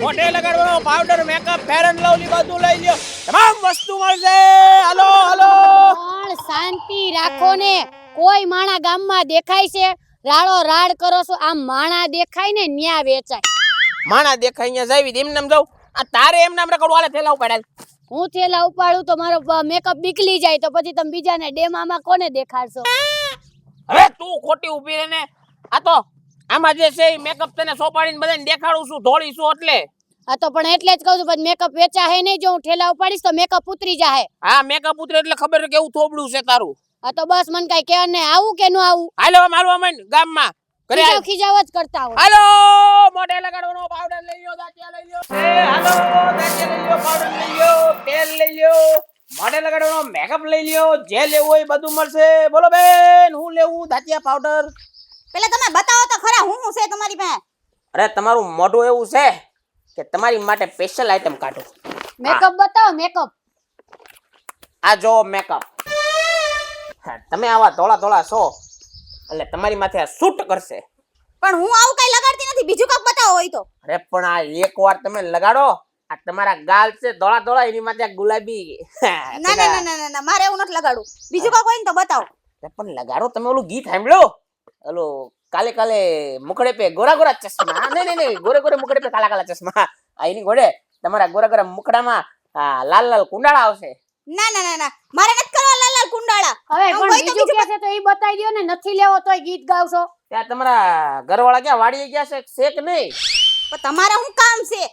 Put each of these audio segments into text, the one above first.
મોઢે લગાડવાનો powder makeup Fair and Lovely બધું લઈ લ્યો તમામ વસ્તુ મળશે હાલો હાલો પણ શાંતિ રાખો ને કોઈ માણા ગામમાં દેખાય છે રાડો રાડ કરો છો આમ માણા દેખાય ને ન્યા વેચાય માણા દેખાય અહીંયા જાવી એમ નામ જાવ આ તારે એમ નામ રકડો વાલે થેલા ઉપાડ્યા હું થેલા ઉપાડું તો મારો મેકઅપ બીકલી જાય તો પછી તમે બીજાને ડેમામાં કોને દેખાડશો હવે તું ખોટી ઊભી રહે ને આ તો આમાં જે છે મેકઅપ તને સોપાડીને બધાને દેખાડું છું ધોળી છું એટલે આ તો પણ એટલે જ કહું છું પછી મેકઅપ વેચા હે નહીં જો હું ઠેલા ઉપાડીશ તો મેકઅપ ઉતરી જાહે હા મેકઅપ ઉતરે એટલે ખબર છે કેવું થોબડું છે તારું આ તો બસ મન કઈ કે ને આવું કે ન આવું હાલો મારવા માંડ ગામમાં કરે ખીજાવ જ કરતા હોય હાલો મોઢે લગાડવાનો પાવડર લઈ લ્યો દાંતિયા લઈ લ્યો એ હાલો દાંતિયા લઈ લ્યો પાવડર લઈ લ્યો તેલ લઈ લ્યો મોઢે લગાડવાનો મેકઅપ લઈ લ્યો જે લેવું હોય બધું મળશે બોલો બેન હું લેવું દાંતિયા પાવડર પેલા તમે બતાવો તો ખરા હું છે તમારી પાસે અરે તમારું મોઢું એવું છે કે તમારી માટે સ્પેશિયલ આઈટમ કાઢો મેકઅપ બતાવો મેકઅપ આ જો મેકઅપ તમે આવા ધોળા ધોળા છો એટલે તમારી માથે આ શૂટ કરશે પણ હું આવું કઈ લગાડતી નથી બીજું કઈક બતાવો હોય તો અરે પણ આ એકવાર તમે લગાડો આ તમારા ગાલ છે ધોળા ધોળા એની માથે ગુલાબી ના ના ના ના ના મારે એવું નથી લગાડવું બીજું કઈક હોય ને તો બતાવો પણ લગાડો તમે ઓલું ગીત સાંભળ્યો ઓલું કાલે કાલે મુખડે પે ગોરા ગોરા ચશ્મા નહીં ગોરે ગોરે મુખડે પે કાલા કાલા ચશ્મા આ એની ઘોડે તમારા ગોરા ગોરા મુખડામાં લાલ લાલ કુંડાળા આવશે ના ના ના ના મારે નથી કરવા લાલ લાલ કુંડાળા હવે પણ બીજું કે છે તો ઈ બતાઈ દયો ને નથી લેવો તોય ગીત ગાવશો ત્યાં તમારા ઘરવાળા ક્યાં વાડીએ ગયા છે શેક નહીં પણ તમારે શું કામ છે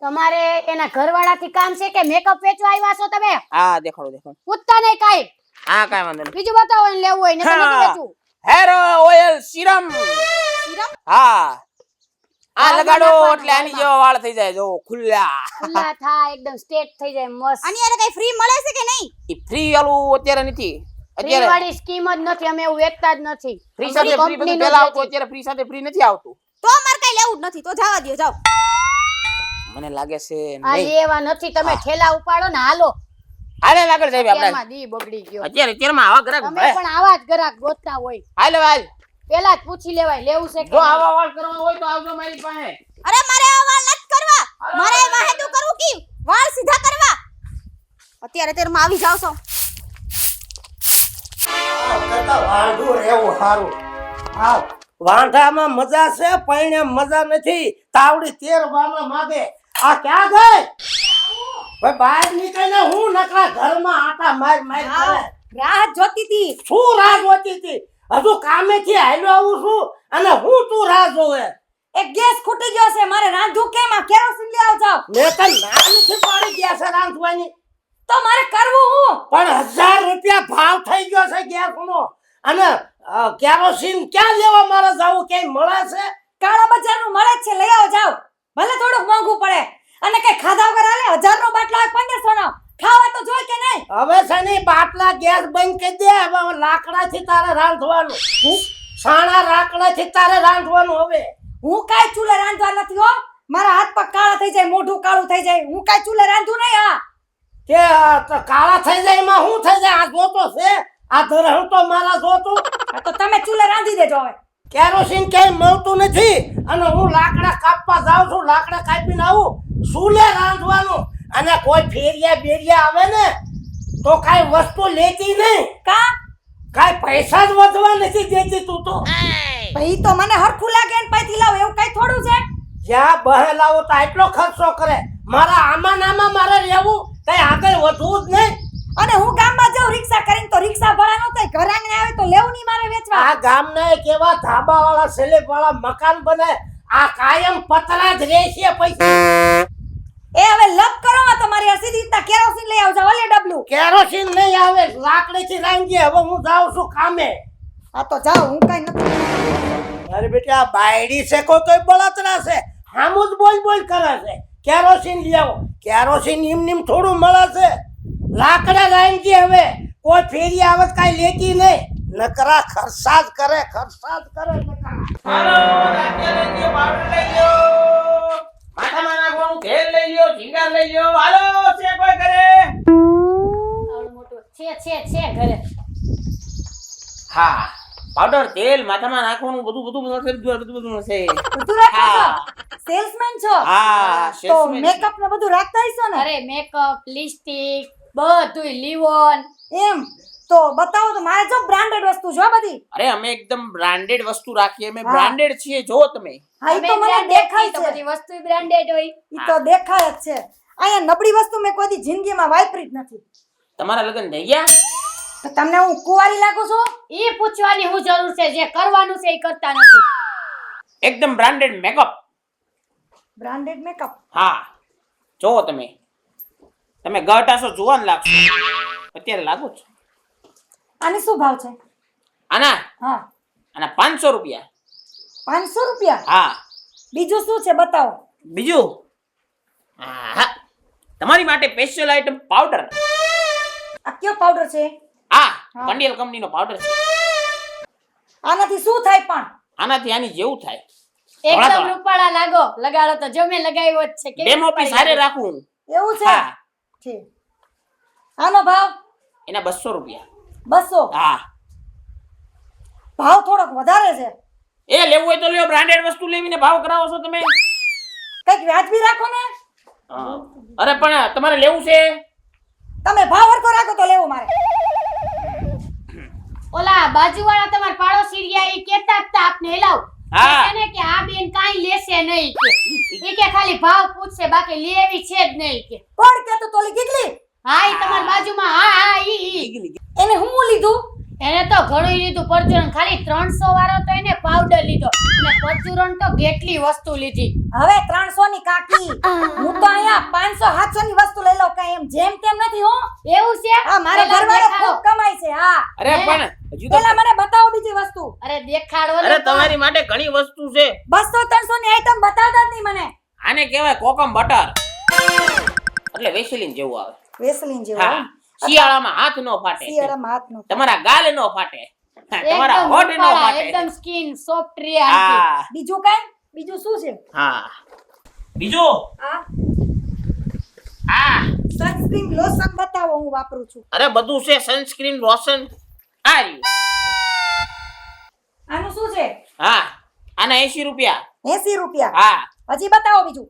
તમારે એના ઘરવાળાથી કામ છે કે મેકઅપ વેચવા આવ્યા છો તમે હા દેખાડો દેખાડો પૂછતા નહીં કાઈ હા કાઈ વાંધો નહીં બીજું બતાવો ને લેવું હોય ને તો નથી વેચવું હેર ઓઇલ સિરમ સિરમ હા આ લગાડો એટલે આની જેવા વાળ થઈ જાય જો ખુલ્લા ખુલ્લા થાય એકદમ સ્ટ્રેટ થઈ જાય મસ્ત આની યાર કઈ ફ્રી મળે છે કે નહીં ઈ ફ્રી આલું અત્યારે નથી ફ્રી અત્યારે વાળી સ્કીમ જ નથી અમે એવું વેચતા જ નથી ફ્રી સાથે ફ્રી બધું પહેલા આવતું અત્યારે ફ્રી સાથે ફ્રી નથી આવતું તો મારે કઈ લેવું જ નથી તો જવા દ્યો જાઓ મને લાગે છે આ નહીં લેવા નથી તમે ઠેલા ઉપાડો ને હાલો હાલે લાગડ સાહેબ આપણે અત્યારમાં દી બગડી ગયો અત્યારમાં આવા ગ્રાહક તમે પણ આવા જ ગ્રાહક ગોતતા હોય હાલે હાલ પેલા જ પૂછી લેવાય લેવું છે કે જો આવા વાળ કરવા હોય તો આવજો મારી પાસે અરે મારે આ વાળ નથી કરવા મારે વાહેદું કરવું કી વાળ સીધા કરવા અત્યારે તેરમાં આવી જાવ છો કરતા વાંઢું રહેવું સારું આવ વાંઢામાં મજા છે પૈણે મજા નથી તાવડી તેરવામાં માગે આ ક્યાં ગઈ ભાઈ બહાર નીકળીને હું નકરા ઘરમાં આટા માર માર કરે રાહ જોતી હતી શું રાહ જોતી હતી હજુ કામેથી હાલ્યો આવું છું અને હું તું રાહ જોવે એક ગેસ ખૂટી ગયો છે મારે રાંધું કેમ આ કેરોસીન લઈ આવ જાવ મેં તો ના નથી પાડી ગયા છે રાંધવાની તો મારે કરવું હું પણ 1000 રૂપિયા ભાવ થઈ ગયો છે ગેસનો અને કેરોસીન ક્યાં લેવા મારે જાવું ક્યાંય મળે છે કાળા બજારનું મળે જ છે લઈ આવ જાવ ભલે થોડુંક મોંઘું પડે અને કઈ ખાધા વગર હાલે 1000 નો બાટલો આવે 1500 નો ખાવા તો જોઈ કે નહીં હવે સની બાટલા ગેસ બંધ કરી દે હવે લાકડાથી તારે રાંધવાનું સાણા લાકડાથી તારે રાંધવાનું હવે હું કાઈ ચૂલે રાંધવા નથી હો મારા હાથ પગ કાળા થઈ જાય મોઢું કાળું થઈ જાય હું કાઈ ચૂલે રાંધું નહીં હા કે તો કાળા થઈ જાય એમાં શું થઈ જાય આ જોતો છે આ ધરહણ તો મારા જોતું તો તમે ચૂલે રાંધી દેજો હવે કેરોસીન ક્યાંય મળતું નથી અને હું લાકડા કાપવા જાઉં છું લાકડા કાપીને આવું ચૂલે રાંધવાનું અને કોઈ ફેરિયા બેરિયા આવે ને તો કાંઈ વસ્તુ લેતી નહીં કા કાંઈ પૈસા જ વધવા નથી દેતી તું તો ભાઈ તો મને હરખું લાગે ને પૈથી લાવ એવું કઈ થોડું છે જ્યાં બહે લાવો તો આટલો ખર્ચો કરે મારા આમાં નામાં મારે રહેવું કઈ આગળ વધવું જ નહીં અને હું ગામમાં જાઉં રિક્ષા કરીને તો રિક્ષા ભાડા નો થાય ઘર આંગણે આવે તો લેવું નહીં મારે વેચવા આ ગામના કેવા ધાબા વાળા સેલેબ વાળા મકાન બને આ કાયમ પતરા જ રહેશે પૈસા એ હવે લપ કરો માં તમારી આ સીધી રીતના કેરોસીન લઈ આવજો ઓલે ડબલું કેરોસીન નહીં આવે લાકડીથી રાંધીએ હવે હું જાઉં છું કામે આ તો જાઓ હું કઈ નથી અરે બેટા આ બાયડી છે કોઈ બળતરા છે હામું જ બોલ કરે છે કેરોસીન લઈ આવો કેરોસીન નિમ થોડું મળે છે લાકડા રાંધીએ હવે કોઈ ફેરી આવત કાંઈ લેતી નહીં નકરા ખર્ચા જ કરે નકરા હાલો દાંતિયા લઈ લ્યો પાવડર લઈ લ્યો માથામાં નાખવાનું તેલ લઈ લ્યો ઝીંગા લઈ લ્યો હાલો છે કોઈ કરે આવડું મોટું છે ઘરે હા પાવડર તેલ માથામાં નાખવાનું બધું છે બધું રાખો હા સેલ્સમેન છો હા તો salesman છે. મેકઅપ ને બધું રાખતા હશો ને અરે મેકઅપ લિપસ્ટિક બધુંય લીવોન એમ તો બતાવો તો મારે જો બ્રાન્ડેડ વસ્તુ જો બધી અરે અમે એકદમ બ્રાન્ડેડ વસ્તુ રાખીએ અમે હા. બ્રાન્ડેડ છીએ જો તમે હા ઈ તો મને દેખાય તો છે બધી વસ્તુ બ્રાન્ડેડ હોય ઈ તો દેખાય જ છે અહીંયા નબળી વસ્તુ મેં કોઈ દી જિંદગીમાં વાપરી જ નથી તમારા લગ્ન થઈ ગયા તો તમને હું કુંવારી લાગુ છું ઈ પૂછવાની હું જરૂર છે જે કરવાનું છે એ કરતા નથી એકદમ બ્રાન્ડેડ મેકઅપ બ્રાન્ડેડ મેકઅપ હા જોવો તમે તમે ગટાશો જુવાન લાગશો અત્યારે લાગો છો આની શું ભાવ છે આના હા આના 500 રૂપિયા 500 રૂપિયા હા બીજું શું છે બતાવો બીજું હા તમારી માટે સ્પેશિયલ આઇટમ પાવડર આ કયો પાવડર છે આ હા. કંડિયલ કંપનીનો પાવડર છે આનાથી શું થાય પણ આનાથી આની જેવું થાય એકદમ ધોળા. રૂપાળા લાગો લગાડો તો જો મેં લગાવ્યો જ છે કેવી ડેમો પીસ રૂપાળી હારે લાગે. રાખું એવું છે હા ઠીક આનો ભાવ એના 200 રૂપિયા 200 હા ભાવ થોડોક વધારે છે એ લેવું હોય તો લ્યો બ્રાન્ડેડ વસ્તુ લેવીને ભાવ કરાવો છો તમે કઈક વ્યાજબી રાખો ને હા. અરે પણ તમારે લેવું છે તમે ભાવ હરખો રાખો તો લેવું મારે ઓલા બાજુવાળા તમારા પાડોશી રહ્યા ઈ કેતા જ તા આપને હેલાવ હા. કે ને કે આ બેન કાઈ લેશે નહીં કે ઈ કે ખાલી ભાવ પૂછશે બાકી લેવી છે જ નહીં કે કોણ કેતું તોલી ગીગલી હા ઈ તમારી બાજુમાં હા હા ઈ એને હું લીધું એને તો ઘણું લીધું પરચુરણ ખાલી 300 વાળો તો એને પાવડર લીધો અને પરચુરણ તો કેટલી વસ્તુ લીધી હવે 300 ની કાકી હું તો અહીંયા 500 700 ની વસ્તુ લઈ લઉં કઈ એમ જેમ તેમ નથી હો એવું છે હા મારો પેલા ઘરવાળો દેખાડો. ખૂબ કમાય છે હા અરે પણ હજુ તો પેલા મને બતાવો બીજી વસ્તુ અરે દેખાડો ને અરે તો. તમારી માટે ઘણી વસ્તુ છે 200 300 ની આઈટમ બતાવતા જ નહીં મને આને કહેવાય કોકમ બટર એટલે વેસલીન જેવું આવે વેસલીન જેવું હા શિયાળામાં હાથ નો ફાટે શિયાળામાં હાથ નો તમારા ગાલ નો ફાટે તમારા એકદમ હોઠ નો રૂપાળા, ફાટે એકદમ સ્કિન સોફ્ટ રે આનથી. હા બીજું કઈ બીજું શું છે હા બીજું આ આ સનસ્ક્રીન લોશન બતાવો હું વાપરું છું અરે બધું છે સનસ્ક્રીન લોશન આ રહ્યું આનું શું છે હા આના 80 રૂપિયા 80 રૂપિયા હા હજી બતાવો બીજું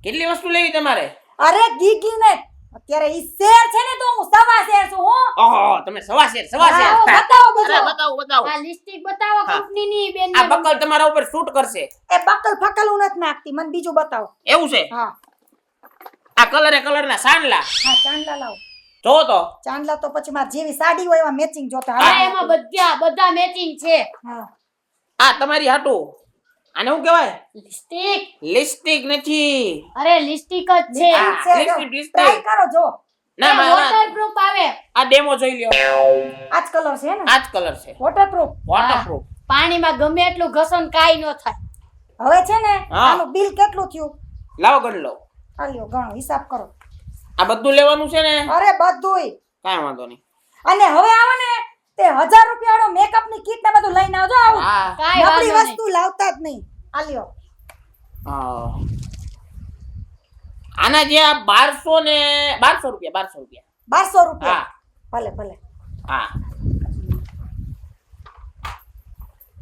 કેટલી વસ્તુ લેવી તમારે અરે ગીગી ને અત્યારે ઈ શેર છે ને તો હું સવા શેર છું હું ઓહો તમે સવા શેર બતાવો અરે બીજું બતાવો બતાવો આ લિપસ્ટિક બતાવો હા. કંપનીની બેન આ બકલ તમારા ઉપર શૂટ કરશે એ બકલ ફકલ હું નથી નાખતી મને બીજું બતાવો એવું છે હા આ કલરના સાંડલા હા ચાંદલા લાવો જો તો ચાંદલા તો પછી માર જેવી સાડી હોય એવા મેચિંગ જોતા હા હાલો. એમાં બધા મેચિંગ છે હા આ તમારી હાટું આને શું કહેવાય લિપસ્ટિક લિપસ્ટિક નથી અરે લિપસ્ટિક જ છે હા. છે લિપસ્ટિક, લિપસ્ટિક. ટ્રાય કરો જો ના મારા વોટરપ્રૂફ આવે આ ડેમો જોઈ લ્યો આ જ કલર છે ને આ જ કલર છે વોટરપ્રૂફ વોટરપ્રૂફ પાણીમાં ગમે એટલું ઘસન કાઈ ન થાય હવે છે ને હા. આનું બિલ કેટલું થયું લાવો ગણ લો આ લ્યો ગણો હિસાબ કરો આ બધું લેવાનું છે ને અરે બધુંય કાંઈ વાંધો નહીં અને હવે આવો ને તે 1000 રૂપિયા વાળો મેકઅપ ની કીટ ને બધું લઈને આવજો આવું હા કાઈ નબળી વાંધો નહીં વસ્તુ લાવતા જ નહીં આ લ્યો હા. આના જે આ 1200 ને 1200 રૂપિયા 1200 રૂપિયા હા ભલે ભલે હા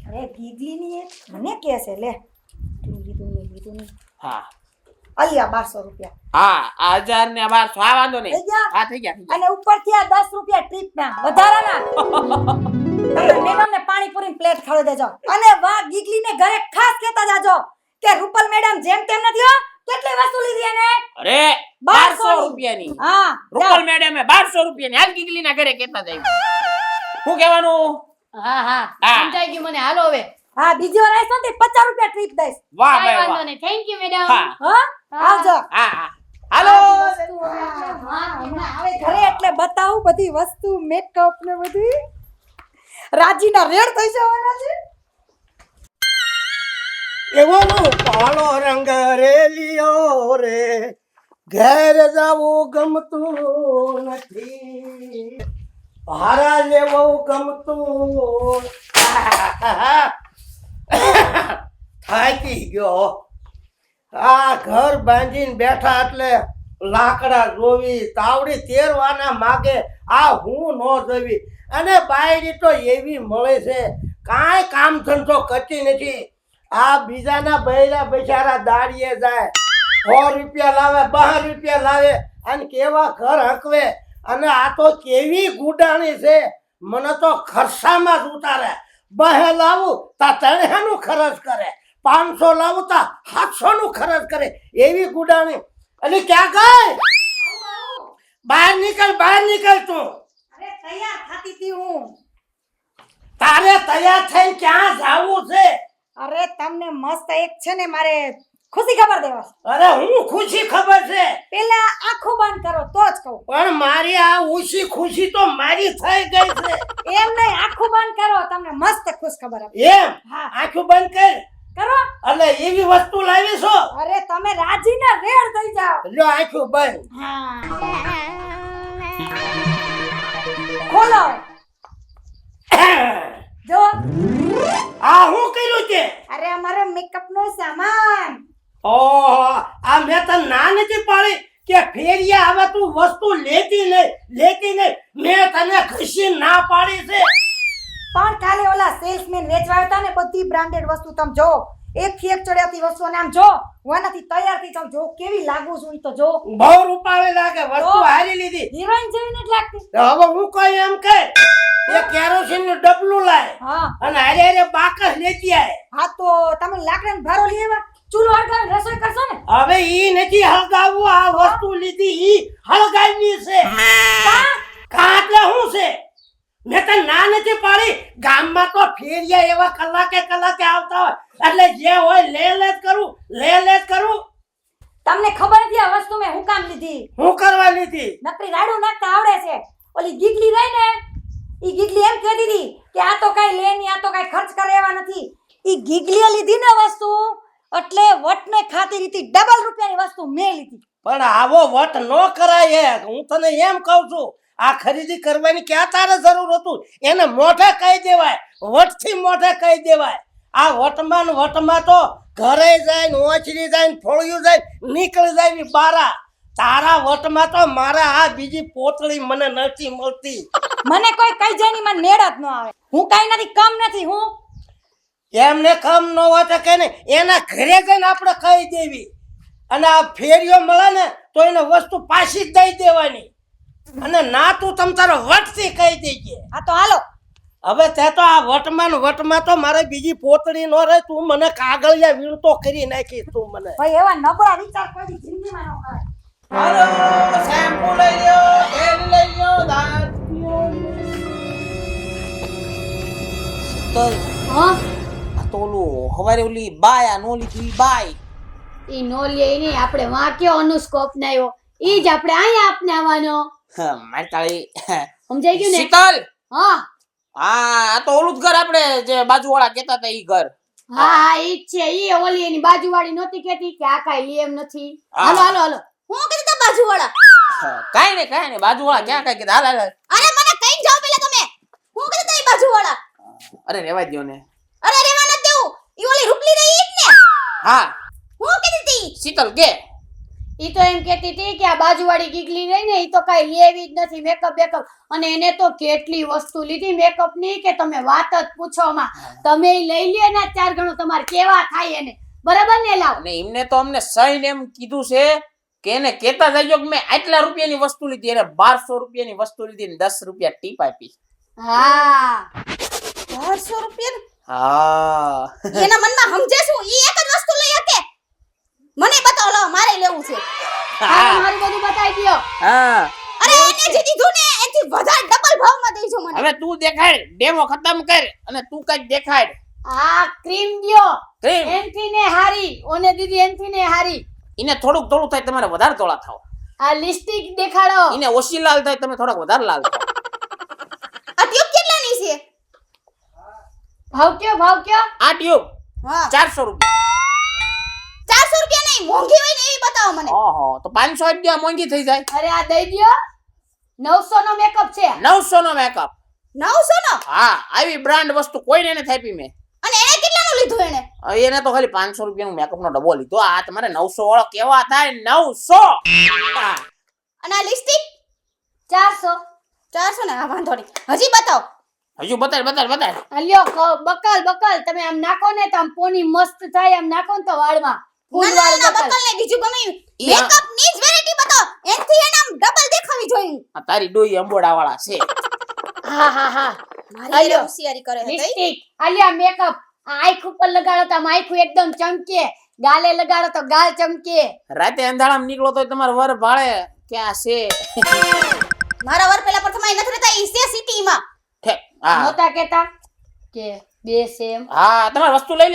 અરે ગીગલી ની એક મને કે છે લે લીધું નહીં હા અલિયા 1200 રૂપિયા હા આ 1000 ને 1200 હા વાંધો નહીં થઈ ગયા? હા થઈ ગયા અને ઉપરથી આ 10 રૂપિયા ટ્રીપ ના વધારાના તમે મેડમ ને પાણીપુરી પ્લેટ ખવડાવી દેજો અને વાહ ગીગલી ને ઘરે ખાસ કહેતા જાજો કે રૂપલ મેડમ જેમ તેમ નથી હો કેટલી વસ્તુ લીધી એને અરે 1200 1200 રૂપિયાની હા રૂપલ મેડમે 1200 રૂપિયાની હાલ ગીગલી ના ઘરે કહેતા જાય શું કહેવાનું હા હા હા. સમજાઈ ગયું મને હાલો હવે હા બીજી વાર આવીશ ને તો 50 રૂપિયા ટ્રીપ દઈશ વાહ કાઈ ભાઈ વાંધો વાહ નહીં થેન્ક યુ મેડમ હા હા આવજો હા હા હાલો હમણાં આવે ઘરે એટલે બતાવું બધી વસ્તુ મેકઅપ ને બધી રાજીના રેડ થઈ જવાના છે એવો પાલો રંગ રેલિયો રે ઘેર જાવું ગમતું નથી ભારા લેવું ગમતું થાકી ગયો આ ઘર બાંધીને બેઠા એટલે લાકડા જોવી તાવડી તેરવાના માગે આ હું નો જોવી અને બાયડી તો એવી મળે છે કાંઈ કામ ધંધો કરતી નથી આ બીજાના બૈરા બિચારા દાડીએ જાય 100 રૂપિયા લાવે 12 રૂપિયા લાવે અને કેવા ઘર હકવે અને આ તો કેવી ગુડાણી છે મને તો ખર્ચામાં જ ઉતારે 2 લાવું તા 300 નું ખર્ચ કરે 500 લાવું તા 700 નું ખર્ચ કરે એવી ગુડાણી અને ક્યાં ગઈ બહાર નીકળ તું અરે તૈયાર થતી હતી હું. તારે તૈયાર થઈને ક્યાં જાવું છે અરે તમને મસ્ત એક છે ને મારે ખુશી ખબર દેવા છે. અરે હું ખુશી ખબર છે પેલા આંખો બંધ કરો તો જ કહું. પણ મારી આ ઉશી ખુશી તો મારી થઈ ગઈ છે એમ નહીં, આંખો બંધ કરો, તમને મસ્ત ખુશ ખબર આપું. એમ હા. આંખું બંધ કર કરો. એટલે એવી વસ્તુ લાવી છો અરે તમે રાજીના રેડ થઈ જાઓ. લ્યો આંખું બંધ હા ખોલો જો. આ હું કર્યું છે અરે અમારો મેકઅપ નો સામાન. ઓહો આ મેં તને ના નથી પાડી કે ફેરિયા હવે તું વસ્તુ લેતી નહીં મેં તને ઘસી ના પાડી છે પણ કાલે ઓલા સેલ્સમેન વેચવા આવ્યા હતા ને બધી બ્રાન્ડેડ વસ્તુ તમે જો, એક થી એક ચડિયાતી વસ્તુ અને આમ જો હું નથી તૈયાર થઈ તમે જો કેવી લાગુ છું ઈ તો જો. બહુ રૂપાળી લાગે વસ્તુ હારી લીધી હિરોઈન જેવી નથી લાગતી. તો હવે હું કહું એમ કે એ કેરોસીન નું ડબલું લાય હા અને હારે બાકસ લેતી આય હા તો તમે લાકડાનો ભારો લઈ આવ્યા, ચૂલો હળગાવીને રસોઈ કરશો ને. હવે ઈ નથી હળગાવવું આ વસ્તુ લીધી ઈ હળગાવવી છે કાટલે હું છે મેં તને ના નથી પાડી ગામમાં તો ફેરિયા એવા કલાકે આવતા હોય એટલે જે હોય લે જ કરું તમને ખબર નથી આ વસ્તુ મેં હું કામ લીધી? હું કરવા લીધી નકરી રાડું નાખતા આવડે છે. ઓલી ગીગલી રહી ને ઈ ગીગલી એમ કહેતી હતી કે આ તો કાઈ લે નહીં, આ તો કાઈ ખર્ચ કરે એવા નથી. ઈ ગીગલીએ લીધી ને વસ્તુ એટલે વટને ખાતી રીતી ડબલ રૂપિયાની વસ્તુ મેં લીધી. પણ આવો વટ ન કરાય હું તને એમ કહું છું આ ખરીદી કરવાની ક્યાં તારે જરૂર હતું એને મોઢે કહી દેવાય વટથી મોઢે કહી દેવાય આ વટમાં તો ઘરે જાય ને ઓછરી જાય ને ફોળિયું જાય નીકળી જાય ની બારા તારા વટમાં તો મારા આ બીજી પોતળી મને નથી મળતી મને કોઈ કઈ જાય ની મને નેડ જ ન આવે. હું કાઈ નથી કમ નથી હું. એમને કમ ન હોય તો કે ને એના ઘરે જઈને આપણે કહી દેવી અને આ ફેરિયો મળે ને તો એને વસ્તુ પાછી જ દઈ દેવાની અને ના તું તમ તારો વટથી કહી દેજે. આ તો હાલો હવે તે તો આ વટમાં તો મારે બીજી પોતળી નો રહે તું મને કાગળિયા વીણતો કરી નાખી તું મને ભાઈ એવા નબળા વિચાર કોઈ જિંદગીમાં ન કરે. હાલો શેમ્પુ લઈ લ્યો, તેલ લઈ લ્યો, દાંતિયો શીતલ હા આ તો ઓલું હવારે ઓલી બાય આ નો લીધી બાય ઈ નો લે ઈ નહીં, આપણે વાં કયો અનુસ્કોપ નાયો ઈ જ આપણે અહીંયા આપને આવવાનો. મારી તાળી સમજાઈ ગયું ને? શીતલ હા આ તો ઓલું જ ઘર આપણે જે બાજુવાળા કહેતા હતા ઈ ઘર. હા ઈ જ છે. ઈ ઓલી એની બાજુવાળી નહોતી કહેતી કે આ કાઈ લે એમ નથી. હા. હાલો હું કીધું તા બાજુવાળા? કાઈ નહીં બાજુવાળા ક્યાં કાઈ કીધા હાલ અરે મને કઈ જાવ પેલા તમે. હું કીધું તા ઈ બાજુવાળા? અરે રેવા દ્યો ને. અરે રેવા ન દેવું. ઈ ઓલી રૂપલી રહી ઈ જ ને? હા હું કીધી તી? શીતલ કે ઈ તો એમ કહેતી હતી કે આ બાજુવાળી ગીગલી રહી ને ઈ તો કાઈ લેવી જ નથી બેકઅપ અને એને તો કેટલી વસ્તુ લીધી મેકઅપ ની કે તમે વાત જ પૂછો માં. તમે ઈ લઈ લે ને 4 ગણું તમારે કેવા થાય એને. બરાબર ને લાવ? અને એમને તો અમને સહીન એમ કીધું છે કે એને કહેતા જજો કે મેં આટલા રૂપિયાની વસ્તુ લીધી એને 1200 રૂપિયાની વસ્તુ લીધી ને 10 રૂપિયા ટીપ આપી. હા 1200 રૂપિયા હા એના મનમાં સમજે શું? ઈ એક જ વસ્તુ લઈ શકે. મને બતાવો લો મારે લેવું છે. મારું બધું બતાવી દયો. હા અરે એને જે દીધું ને એથી વધારે ડબલ ભાવમાં દેજો મને. હવે તું દેખાડ ડેમો ખતમ કર અને તું કઈક દેખાડ. આ ક્રીમ દયો. ક્રીમ એનથી ને હારી ઓને દીદી એનથી ને હારી. ઈને થોડુંક થોડું થાય તમારે વધારે તોળા થાવ. આ લિપસ્ટિક દેખાડો. ઈને ઓછી લાલ થાય તમે થોડાક વધારે લાલ થાવ. આ ટ્યુબ કેટલાની છે? ભાવ કયો? આ ટ્યુબ હા 400 રૂપિયા. 400 રૂપિયા નહીં, મોંઘી હોય ને એવી બતાવો મને. ઓહો તો 500 રૂપિયા મોંઘી થઈ જાય. અરે આ દઈ દ્યો. 900 નો મેકઅપ છે. 900 નો મેકઅપ. 900 નો? હા આવી બ્રાન્ડ વસ્તુ કોઈને નથી આપી મેં. અને એને કેટલાનું લીધું એને? એને તો ખાલી 500 રૂપિયાનો મેકઅપ નો ડબ્બો લીધો. આ તમારે 900 વાળો કેવા થાય 900. હા. અને આ લિપસ્ટિક 400 ને? હા વાંધો નહીં, હજી બતાવો. હજુ બતાડ અલ્યો બકલ બકલ તમે આમ નાખો ને તો આમ પોની મસ્ત થાય આમ નાખો ને તો વાળમાં ફૂલ વાળ બકલ બકલ ને બીજું ગમે ઈ આ- મેકઅપ ની જ વેરાયટી બતાવો એનથી એને આમ ડબલ દેખાવી જોઈએ આ તારી ડોઈ અંબોડા વાળા છે હા હા હા મારી અલ્યો. હોશિયારી કરે હે કઈ લિપસ્ટિક અલ્યા મેકઅપ આંખ ઉપર લગાડો તો આમ આંખું એકદમ ચમકે ગાલે લગાડો તો ગાલ ચમકે રાતે અંધારામાં નીકળો તો તમારે વર ભાળે ક્યાં છે મારા વર પેલા પ્રથમ અહીં નથી રહેતા ઈ છે સિટી માં ઠેક. હા નહોતા કેતા કે બે સેમ હા તમારે વસ્તુ લઈ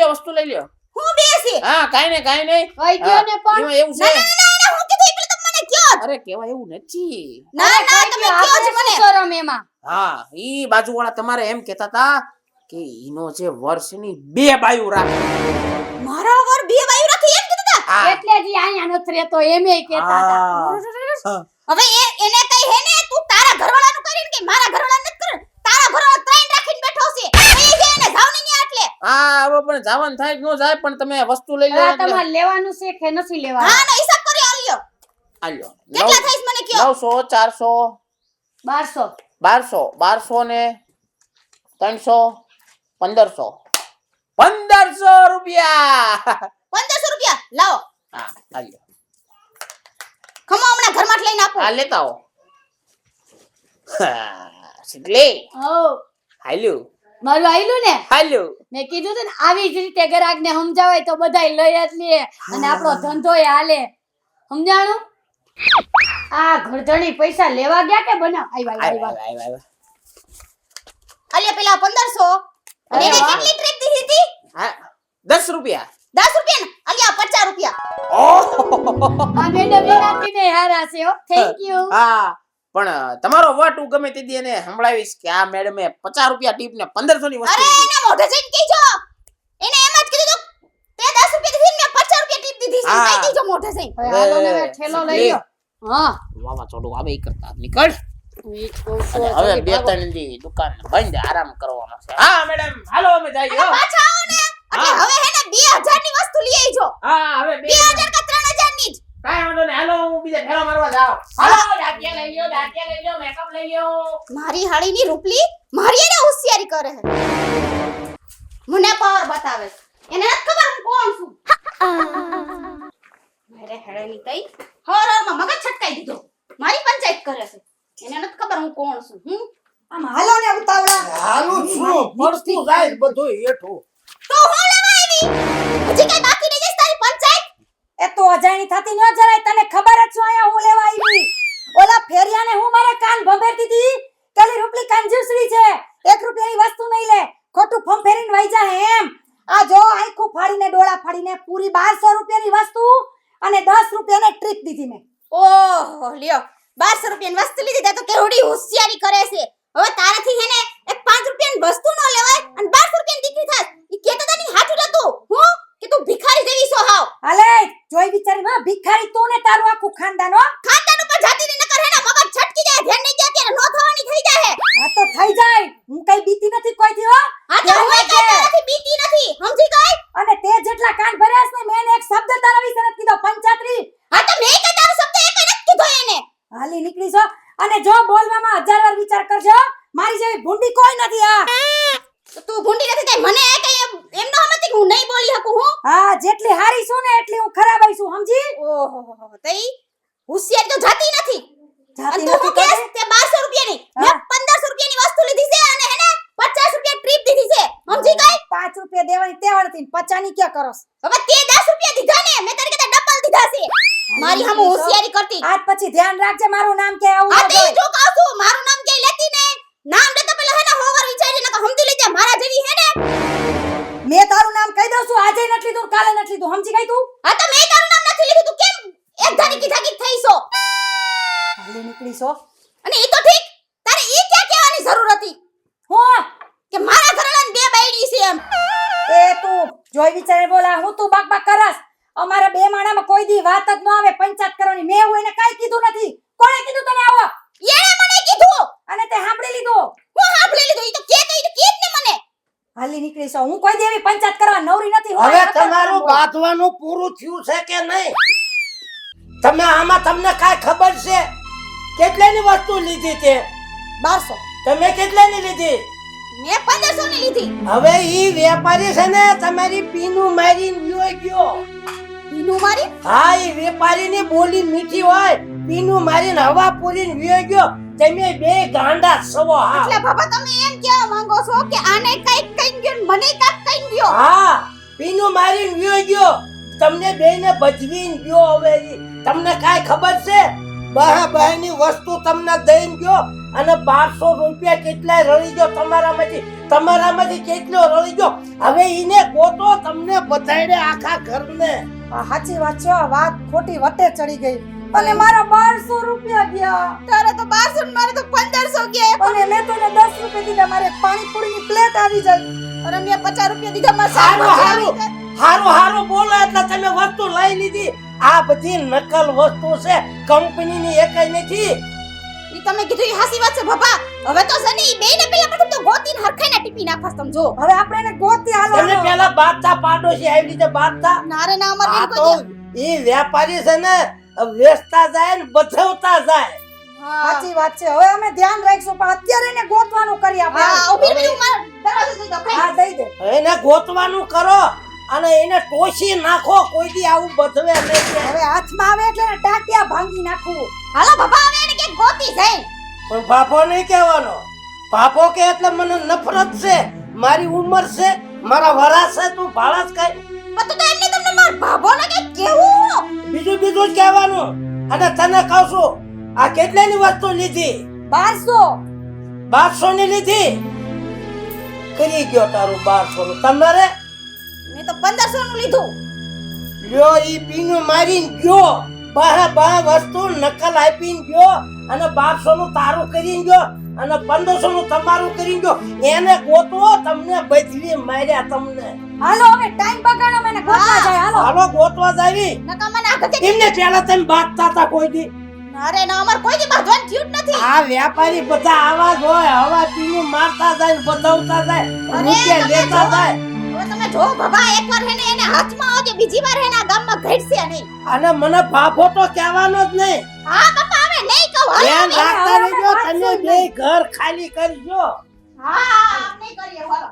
લ્યો હું બેસી હા કાઈ નહીં કઈ ગયો ને પણ એમાં એવું છે ના હું કીધું એટલે તમે મને કયો અરે કેવાય એવું નથી ના ના તમે કયો જ આપણે મને શું શરમ એમાં હા ઈ બાજુવાળા તમારે એમ કહેતા હતા કે ઈનો જે વર્ષની 2 બાયું રાખે મારા વર બે વાયુ રાખી એમ કીધું તા હા. એટલે જ ઈ અહીંયા નથી રહેતો એમે કેતા હતા હા. હવે એને કઈ હે ને તું તારા ઘરવાળાનું કરીને કે મારા ઘરવાળાનું નથી કરે તારા ઘરવાળો ત્રણ રાખીને બેઠો છે કઈ છે એને જાવ ને એટલે હા હવે પણ જવાનું થાય કે ન જાય પણ તમે વસ્તુ લઈ લો આ એટલે તમારે લેવાનું છે કે નથી લેવાનું હા નો હિસાબ કરી આલ્યો આલ્યો કેટલા થઈશ મને કયો 900 400 1200 1200 ને 300 1500 1500 રૂપિયા 1500 રૂપિયા લાવો હા આલ્યો ખમો હમણાં ઘરમાં જ લઈને આપો આ લેતા આવો હા, શીતલી હો હાલ્યું મારું આયલું ને હાલ્યું મેં કીધું તું ને આવી જ રીતે ગ્રાહકને સમજાવાય તો બધાય લઈ જ લે અને આપણો ધંધોય હાલે સમજાણું આ ઘરધણી પૈસા લેવા ગયા કે બનાવ આવ્યા આવ્યા આલ્યો પેલા 1500 અને એને અરે વાહ. કેટલી ટ્રીપ દીધી હતી હા 10 રૂપિયા 10 રૂપિયા ને આલ્યા 50 રૂપિયા આ મેડમ એનાથી ને હારા છે હો થેન્ક યુ હા પણ તમારો વટ હું ગમે તે દી એને સંભળાવીશ કે આ મેડમે 50 રૂપિયા ટીપ ને 1500 ની વસ્તુ અરે લીધી. એના મોઢે જઈને કહેજો એને એમ જ કીધું તું તે 10 રૂપિયા દીધી ને મેં 50 રૂપિયા ટીપ દીધી છે હા. કહી દેજો મોઢે જઈને હવે હાલો ને હવે ઠેલો લઈ લો હા વાવાઝોડું આવે ઈ કરતા નીકળ ઈ કહું છું, અને હવે જલ્દી 2-3 દી દુકાન બંધ આરામ કરવાનો છે હા મેડમ હાલો અમે જઈએ અને પાછા આવો ને એટલે હા. હવે હે ને 2000 ની વસ્તુ લઈ આવજો હા હવે 2000 કા 3000 ની જ કાઈ વાંધો નહીં હાલો હું બીજે ફેરો મારવા જાઉં હાલો દાંતિયા લઈ લ્યો મેકઅપ લઈ લ્યો મારી હાડીની રૂપલી મારી એને હોશિયારી કરે છે મને પાવર બતાવે છે એને નથી ખબર હું કોણ છું મારે હાડીની કઈ હરરમાં મગજ છટકાઈ દીધો મારી પંચાયત કરે છે એને નથી ખબર હું કોણ છું આમ હાલો ને ઉતાવળા હાલું છું પડતું જાય બધું હેઠું તો હું લેવા આવી હજી કઈ બાકી નહીં જઈશ તારી પંચાયત એ તો અજાણી થતી ન જરાય તને ખબર જ શું અહીંયા હું લેવા આવી ઓલા ફેરિયાને હું મારા કાન ભંભેરતી હતી કાલી રૂપલી કંજૂસડી છે 1 રૂપિયાની વસ્તુ નહીં લે ખોટું ફંફેરીને વઈ જા એમ આ જો આંખું ફાડીને ડોળા ફાડીને પૂરી 1200 રૂપિયાની વસ્તુ અને 10 રૂપિયાની ટ્રીપ દીધી મેં ઓહો લ્યો 1200 રૂપિયાની વસ્તુ લીધી તે તો કેવડી હોશિયારી કરે છે હવે તારાથી હે ને એક 5 રૂપિયાની વસ્તુ ન લેવાય અને 1200 રૂપિયાની દીકરી થાય ઈ કેતો તને હાચું નતું હું કે તું ભિખારી જેવી છો હાવ હાલે જોઈ વિચારી માં ભિખારી તું ને તારું આખું ખાનદાન હો ખાનદાન ઉપર જાતી ને નકર હે ને મગજ છટકી જાય ધ્યાન નહીં જાય ત્યારે નો થવાની થઈ જાય આ તો થઈ જાય હું કઈ બીતી નથી કોઈથી હો હા તો હું કઈ તારાથી બીતી નથી સમજી ગઈ અને તે જેટલા કાન ભર્યાસ ને મેં એને એક શબ્દ તારા વિશે નથી કીધો પંચાત્રી હા તો મેં કઈ તારો શબ્દ એક નથી કીધો એને હાલી નીકળી છો અને જો બોલવામાં 1000 વાર વિચાર કરજો મારી જેવી ભૂંડી કોઈ નથી આ તો તું ભૂંડી નથી થાય મને કઈ એમ ન સમજતી કે હું નહીં બોલી શકું હું હા જેટલી હારી છું ને એટલી હું ખરાબ આઈ છું સમજી ઓહો તઈ હોશિયારી તો જાતી નથી અને જાતી તું નથી હું કેસ તો તે 1200 રૂપિયાની હા. મેં 1500 રૂપિયાની વસ્તુ લીધી છે અને હે ને 50 રૂપિયા ટ્રીપ દીધી છે સમજી ગઈ 5 રૂપિયા દેવાની તેવડ હતી 50 ની ક્યાં કરસ હવે તે 10 રૂપિયા દીધા ને મેં તારી કરતા ડબલ દીધા છે મારી સામે હોશિયારી કરતી આજ પછી ધ્યાન રાખજે મારું નામ કે આવું હા ન તે જોય. જો કહું છું મારું નામ કે લેતી ને નામ લેતા પહેલા હે ને હોવર વિચારી નકા સમજી લેજે મારા જેવી હે ને મેં તારું નામ કહી દઉં છું આજે નથી લીધું કાલે નથી લીધું સમજી ગઈ તું હા તો મેં તારું નામ નથી લીધું તું કેમ એક ધારી કીધા કી થઈ છો હાલી નીકળી છો અને ઈ તો ઠીક તારે ઈ ક્યાં કહેવાની જરૂર હતી હું કે મારા ઘરવાળાને બે બાયડી છે એમ એ તું જોઈ વિચારે બોલા હું તું બાક બાક કરસ અમારા બે માણામાં કોઈ દી વાત જ ન આવે પંચાયત કરવાની મેં એવું એને કાઈ કીધું નથી કોણે કીધું તને આવો એણે મને કીધું અને તે સાંભળી લીધું હું સાંભળી લીધું ઈ તો કે કઈ તો કીધ ને મને હાલી નીકળી છો હું કોઈ દેવી પંચાયત કરવા નવરી નથી હોય હવે નકર તમારું બોલ. બાંધવાનું પૂરું થયું છે કે નહીં તમે આમાં તમને કાંઈ ખબર છે કેટલાની વસ્તુ લીધી તે 1200 તમે કેટલાની લીધી મેં 1500 ની લીધી. હવે ઈ વેપારી છે ને તમારી પીનું મારીને વ્યો ગયો. પીનું મારી? હા, ઈ વેપારીની બોલી મીઠી હોય, પીનું મારીને હવા પૂરીને વ્યો ગયો. તમે બે ગાંડા સવો. હા એટલે બાબા તમે એમ કહેવા માંગો છો કે આને કઈક કઈ ગયો ને મને કઈક કઈ ગયો? હા, પીનું મારીને વ્યો ગયો. તમને બેને બચવીને ગયો. હવે ઈ તમને કાઈ ખબર છે? બહાની વસ્તુ તમને દઈને ગયો અને 1200 રૂપિયા કેટલાય રળી ગયો તમારામાંથી કેટલો રળી ગયો. હવે ઈને ગોતો તમને બધાયને આખા ઘરને. આ સાચી વાત છે, આ વાત ખોટી વટે ચડી ગઈ અને મારા 1200 રૂપિયા ગયા. તારે તો 1200 ને મારે તો 1500 ગયા. અને મેં તો એને 10 રૂપિયા દીધા, મારે પાણીપુરીની પ્લેટ આવી જાય. અને મેં 50 રૂપિયા દીધા મારે હારું બોલો એટલે તમે વસ્તુ લઈ લીધી. આ બધી નકલ વસ્તુ છે, કંપનીની એકય નથી. ઈ તમે કીધું ઈ હાસી વાત છે બાબા. હવે તો છે ને ઈ બેયને પેલા પ્રથમ તો ગોતીને હરખાઈને ટીપી નાખવા સમજો. હવે આપણે એને ગોતી હાલો. તમે પેલા બાદતા પાડોશી આવી રીતે બાદતા. નારે ના અમારે આ એમ તો કોઈ ઈ વેપારી છે ને વેચતા જાય ને બધાવતા જાય. સાચી વાત છે. હવે અમે ધ્યાન રાખીશું, પણ અત્યારે એને ગોતવાનું કરી આપણે. હા ઉભી રહી માર દરવાજો દઈ દો હા, દઈ દે. એને ગોતવાનું કરો અને એને ટોસી નાખો. કોઈ દી આવું બધવે નહીં. હવે હાથમાં આવે એટલે એને ટાટિયા ભાંગી નાખવું. હાલો બાબા હવે એને કે ગોતી જાય. પણ બાપો નહીં કહેવાનો. બાપો કે એટલે મને નફરત છે. મારી ઉંમર છે, મારા વરાસ છે, તું ભાળસ કઈ પણ તો એમને તમને માર ભાભોને કે કેવું? બીજું જ કહેવાનું. અને તને કહું છું, આ કેટલાની વસ્તુ લીધી? 1200. ની લીધી. કરી ગયો તારું 1200 નું. તમારે મેં તો 1500 નું લીધું. લ્યો ઈ પીનું મારીને ગયો. બા વસ્તુ નકલ આપીને ગયો અને 1200 નું તારું કરીને ગયો અને 1500 નું તમારું કરીને ગયો. એને ગોતવો, તમને બદલી માર્યા તમને. હાલો હવે ટાઈમ બગાડો, મને ગોતવા જાય. હાલો હાલો ગોતવા જાવી. નકા મને આ ગતે એમને પેલા તમે બાંધતા હતા કોઈ દી? નારે ના અમાર કોઈ દી બાંધવાનું થયું જ નથી. આ વેપારી બધા આવા જ હોય. હવા પીનું મારતા જાય ને બધાવતા જાય, રૂપિયા લેતા જાય. હવે તમે જો બાબા એકવાર હેને એને હાથમાં આવજે, બીજી વાર હેને આ ગામમાં ઘડશે નહીં. અને મને ફાફો તો કહેવાનો જ નહીં. હા બાપા હવે નહીં કહું. હાલો ધ્યાન હવે. રાખતા રહેજો. તમે બે ઘર ખાલી કરજો. હા નહીં કરીએ હાલો.